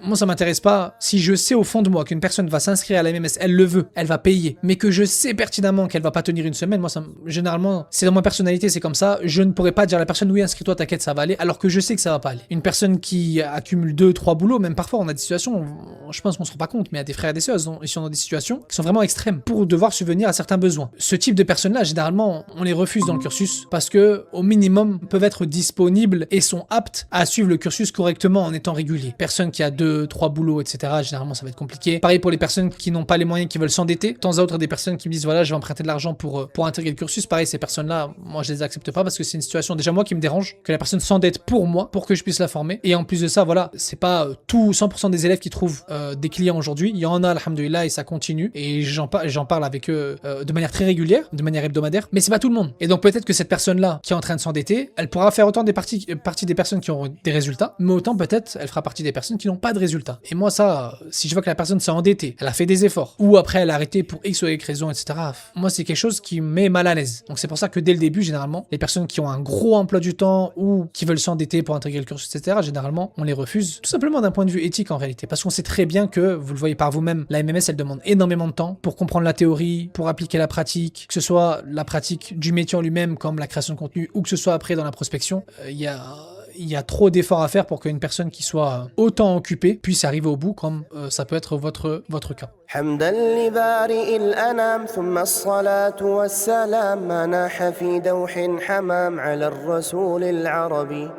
moi ça m'intéresse pas. Si je sais au fond de moi qu'une personne va s'inscrire à la MMS, elle le veut, elle va payer, mais que je sais pertinemment qu'elle va pas tenir une semaine, moi ça, généralement, c'est dans ma personnalité, c'est comme ça, je ne pourrais pas dire à la personne oui inscris-toi, t'inquiète, ça va aller, alors que je sais que ça va pas aller. Une personne qui accumule 2-3 boulots, même parfois on a des situations, je pense qu'on se rend pas compte, mais il y a des frères et des sœurs, ils sont dans des situations qui sont vraiment extrêmes pour devoir subvenir à certains besoins. Ce type de personnes-là, généralement, on les refuse dans le cursus parce que, au minimum, peuvent être disponibles et sont aptes à suivre le cursus correctement en étant réguliers. Personne qui a 2-3 boulots, etc., généralement ça va être compliqué. Pareil pour les personnes qui n'ont pas les moyens, qui veulent s'endetter. De temps à autre, des personnes qui me disent voilà, je vais emprunter de l'argent pour intégrer le cursus. Pareil, ces personnes-là, moi je les accepte pas parce que c'est une situation déjà moi qui me dérange, que la personne s'endette pour moi, pour que je puisse la former. Et en plus de ça, voilà, c'est pas tout 100% des élèves qui trouvent des clients aujourd'hui. Il y en a, alhamdoulilah, et ça continue. Et j'en parle avec eux de manière très régulière, de manière hebdomadaire. Mais c'est pas tout le monde. Et donc peut-être que cette personne-là qui est en train de s'endetter, elle pourra faire autant des parties des personnes qui ont des résultats, mais autant peut-être elle fera partie des personnes qui n'ont pas de résultats. Et moi ça, si je vois que la personne s'est endettée, elle a fait des efforts, ou après elle a arrêté pour X ou Y raison, etc. Moi c'est quelque chose qui me met mal à l'aise. Donc c'est pour ça que dès le début, généralement, les personnes qui ont un gros emploi du temps ou qui veulent s'endetter pour intégrer le cursus, etc., généralement, on les refuse. Tout simplement d'un point de vue éthique en réalité. Parce qu'on sait très bien que, vous le voyez par vous-même, la MMS, elle demande énormément de temps pour comprendre la théorie, pour appliquer la pratique, que ce soit la pratique du métier en lui-même, comme la création de contenu, ou que ce soit après dans la prospection. Il y a trop d'efforts à faire pour qu'une personne qui soit autant occupée puisse arriver au bout, comme ça peut être votre cas. حمدا لبارئ الأنام ثم الصلاة والسلام مناح في دوح حمام على الرسول العربي